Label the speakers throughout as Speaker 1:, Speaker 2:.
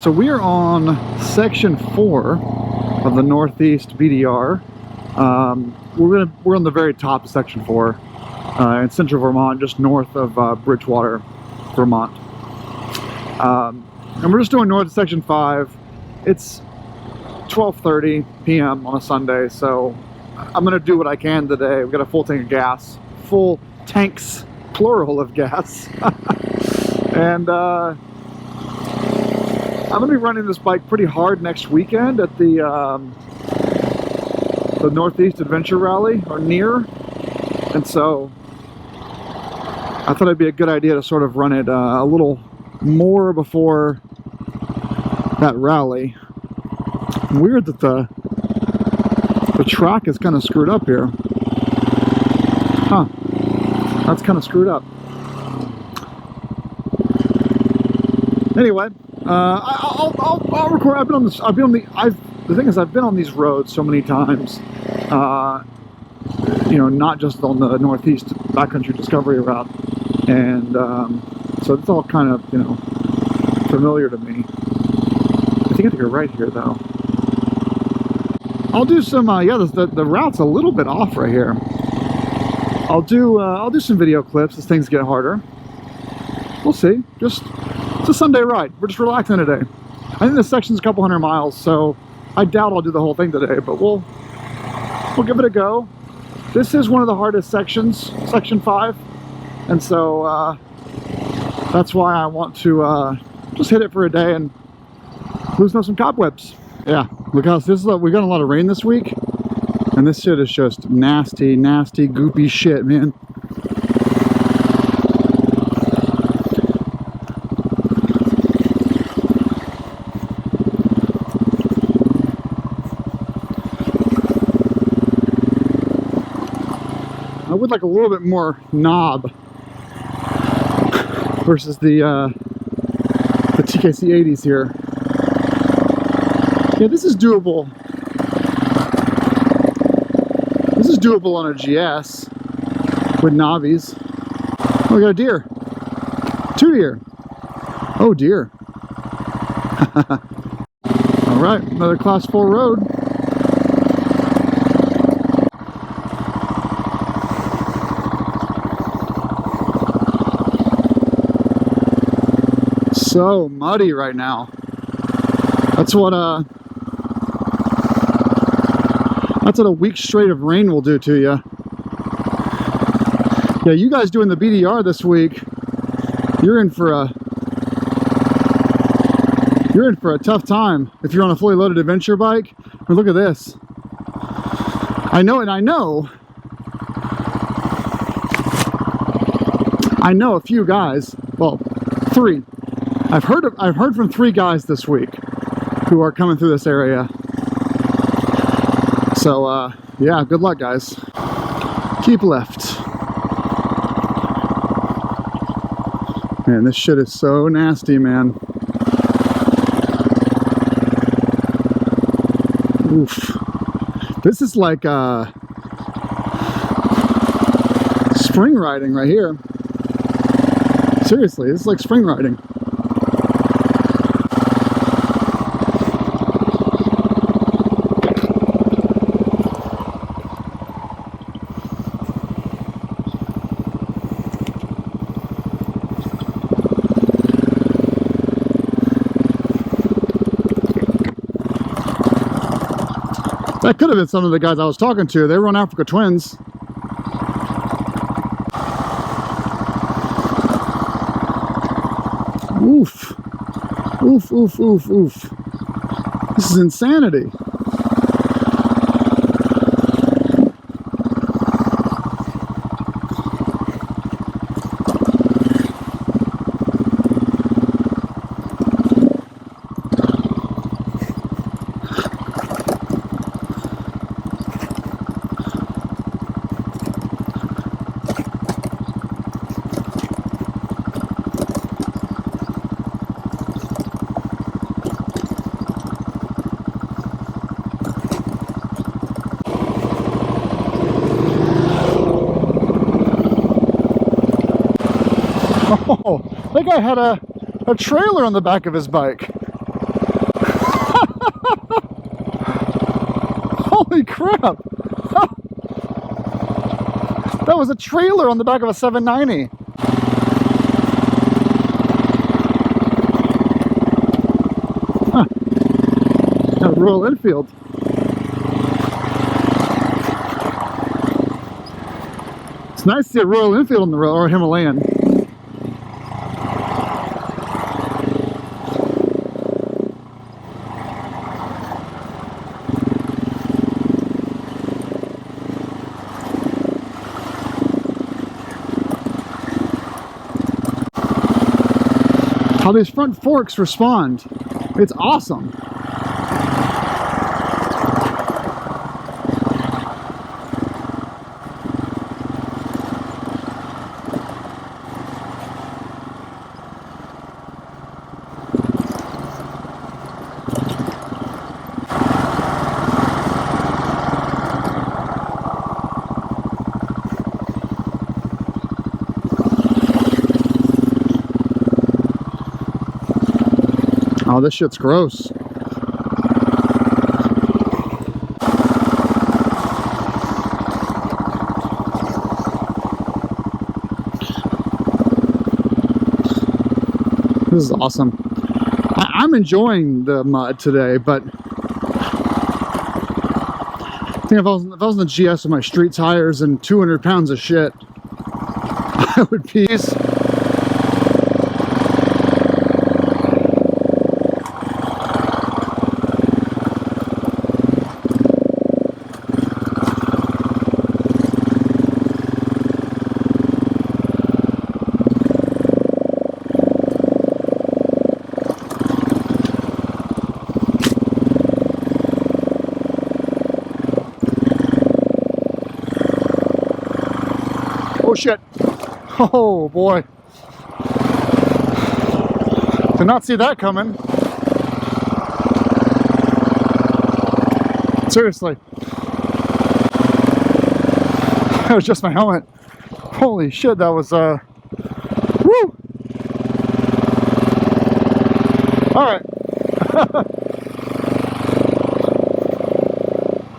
Speaker 1: So we are on section 4 of the Northeast BDR. We're on the very top of section 4 in central Vermont, just north of Bridgewater, Vermont. And we're just doing north of section 5. It's 12:30 p.m. on a Sunday, so I'm gonna do what I can today. We've got a full tank of gas, full tanks, plural, of gas, and I'm going to be running this bike pretty hard next weekend at the Northeast Adventure Rally, or near, and so I thought it'd be a good idea to sort of run it a little more before that rally. Weird that the track is kind of screwed up here. Huh. That's kind of screwed up. Anyway, I'll record. The thing is, I've been on these roads so many times. You know, not just on the Northeast Backcountry Discovery route, and so it's all kind of, you know, familiar to me. I think I have to go right here, though. I'll do some. Yeah, the route's a little bit off right here. I'll do some video clips as things get harder. We'll see. It's a Sunday ride. We're just relaxing today. I think this section's a couple hundred miles, so I doubt I'll do the whole thing today, but we'll give it a go. This is one of the hardest sections, section 5, and so that's why I want to just hit it for a day and loosen up some cobwebs. Yeah, look how we got a lot of rain this week, and this shit is just nasty, nasty, goopy shit, man. I would like a little bit more knob versus the TKC 80s here. Yeah, this is doable. This is doable on a GS with knobbies. Oh, we got a deer. 2 deer. Oh dear. All right, another class 4 road. So muddy right now. That's what a week straight of rain will do to you. Yeah, you guys doing the BDR this week, you're in for a tough time if you're on a fully loaded adventure bike. But look at this. I know a few guys, well, 3. I've heard from 3 guys this week who are coming through this area. So yeah, good luck, guys. Keep left. Man, this shit is so nasty, man. Oof. This is like spring riding right here. Seriously, this is like spring riding. That could have been some of the guys I was talking to. They were on Africa Twins. Oof. Oof, oof, oof, oof. This is insanity. Oh, that guy had a trailer on the back of his bike. Holy crap! That was a trailer on the back of a 790. Huh. A Royal Enfield. It's nice to see a Royal Enfield on the road, or a Himalayan. How these front forks respond. It's awesome. Oh, this shit's gross. This is awesome. I'm enjoying the mud today, but I think if I was in the GS with my street tires and 200 pounds of shit, I would be. Oh shit. Oh boy. Did not see that coming. Seriously. That was just my helmet. Holy shit, that was woo! Alright.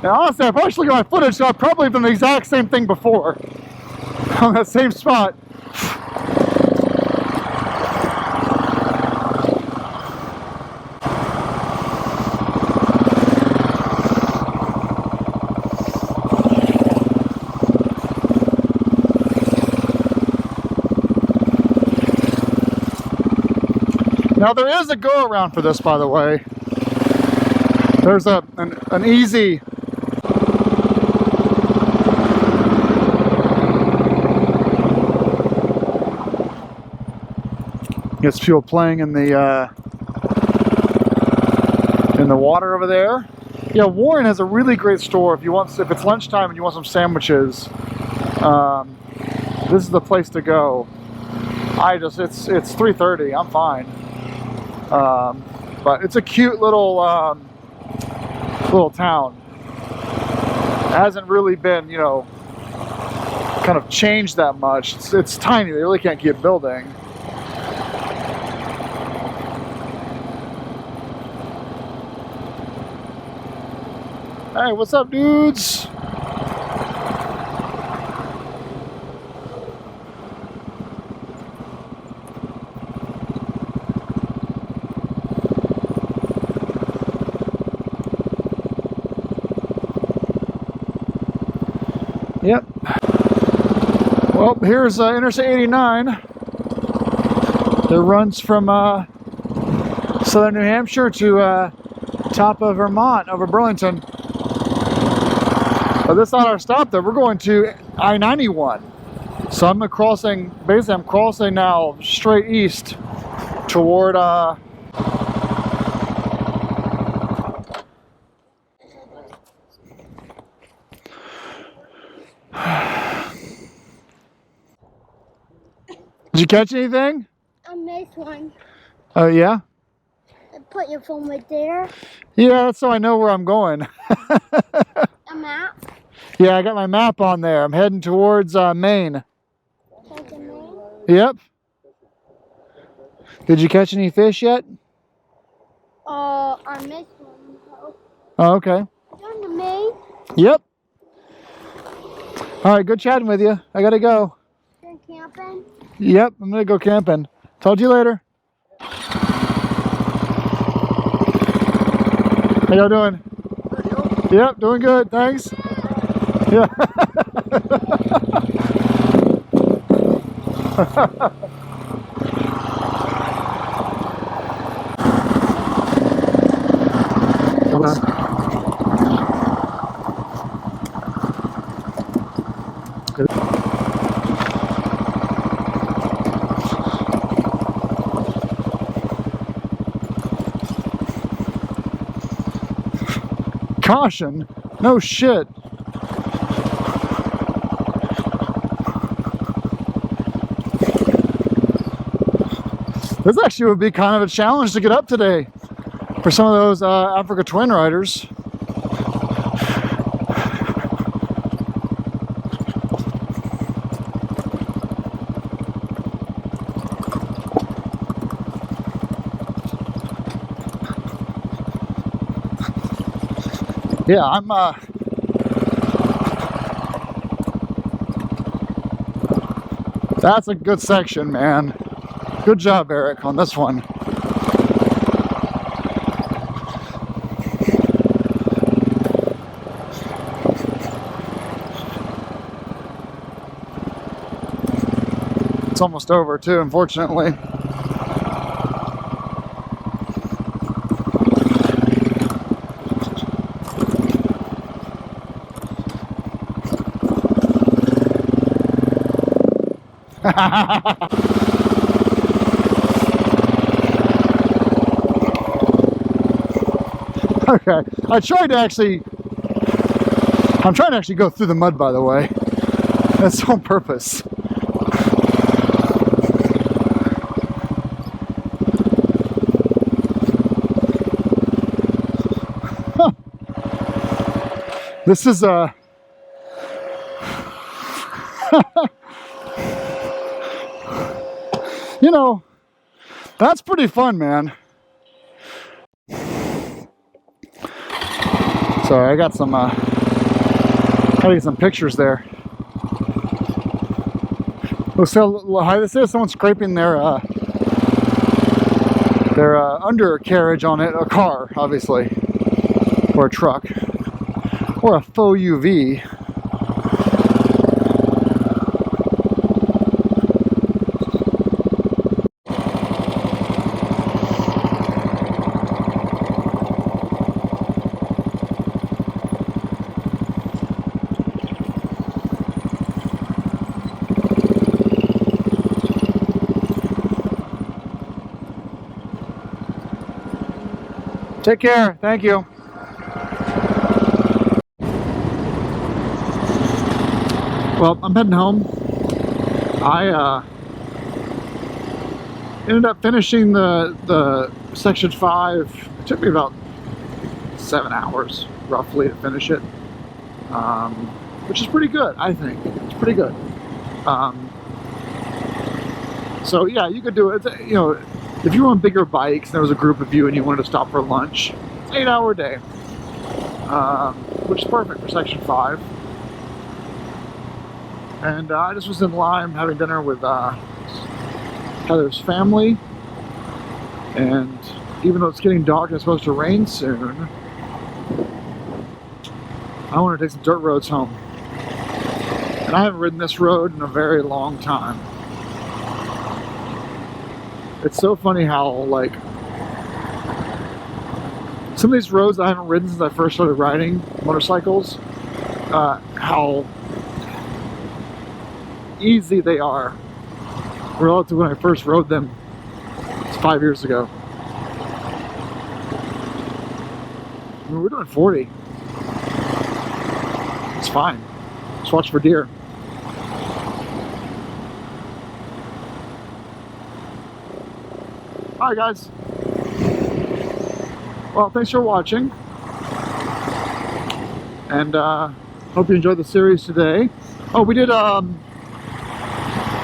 Speaker 1: Now honestly, I probably should look at my footage, so I've probably done the exact same thing before. On that same spot. Now there is a go around for this, by the way. There's an easy gets fuel playing in the water over there. Yeah, Warren has a really great store if it's lunchtime and you want some sandwiches. This is the place to go. It's 3:30. I'm fine. But it's a cute little town. It hasn't really been, you know, kind of changed that much. It's tiny. They really can't keep building. Hey, what's up, dudes? Yep. Well, here's Interstate 89. That runs from southern New Hampshire to top of Vermont over Burlington. But this is not our stop though. We're going to I-91. So I'm crossing now straight east toward Did you catch anything?
Speaker 2: I missed one.
Speaker 1: Oh yeah?
Speaker 2: Put your phone right there.
Speaker 1: Yeah, that's so I know where I'm going.
Speaker 2: A map?
Speaker 1: Yeah, I got my map on there. I'm heading towards Maine.
Speaker 2: Towards Maine?
Speaker 1: Yep. Did you catch any fish yet?
Speaker 2: I missed one.
Speaker 1: Oh, okay.
Speaker 2: Down to Maine?
Speaker 1: Yep. All right, good chatting with you. I gotta go.
Speaker 2: You're camping?
Speaker 1: Yep, I'm gonna go camping. Talk to you later. How y'all doing? Yep, doing good, thanks. Yeah. Caution? No shit. This actually would be kind of a challenge to get up today for some of those Africa Twin riders. Yeah, I'm that's a good section, man. Good job, Eric, on this one. It's almost over too, unfortunately. Okay, I'm trying to actually go through the mud, by the way. That's on purpose. Huh. This is you know, that's pretty fun, man. Sorry, I got some gotta get some pictures there. Oh, so hi, this is someone scraping their undercarriage on it, a car, obviously, or a truck, or a faux UV. Take care. Thank you. Well, I'm heading home. I ended up finishing the section 5. It took me about 7 hours, roughly, to finish it, which is pretty good, I think. It's pretty good. So yeah, you could do it. You know, if you were on bigger bikes and there was a group of you and you wanted to stop for lunch, it's an 8-hour day, which is perfect for section 5. And I just was in Lyme having dinner with Heather's family, and even though it's getting dark and it's supposed to rain soon, I want to take some dirt roads home. And I haven't ridden this road in a very long time. It's so funny how, like, some of these roads I haven't ridden since I first started riding motorcycles, how easy they are relative to when I first rode them 5 years ago. I mean, we're doing 40. It's fine. Just watch for deer. Alright guys, well, thanks for watching, and hope you enjoyed the series today. Oh, we did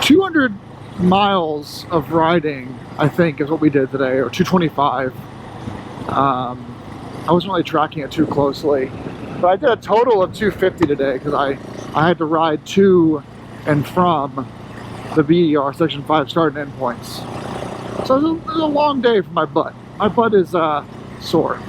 Speaker 1: 200 miles of riding, I think, is what we did today, or 225. I wasn't really tracking it too closely. But I did a total of 250 today because I had to ride to and from the BDR Section 5 start and end points. So it was a long day for my butt. My butt is sore.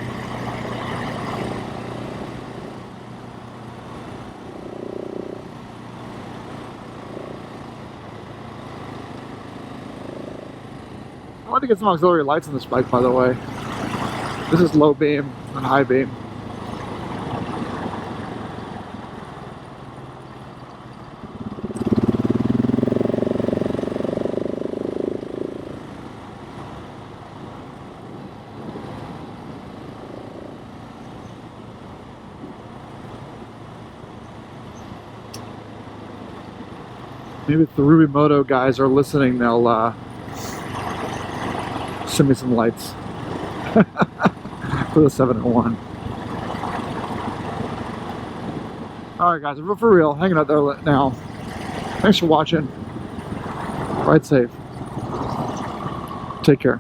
Speaker 1: I want to get some auxiliary lights on this bike, by the way. This is low beam and high beam. Maybe if the Ruby Moto guys are listening, they'll send me some lights for the 701. Alright guys, for real, hanging out there now. Thanks for watching. Ride safe. Take care.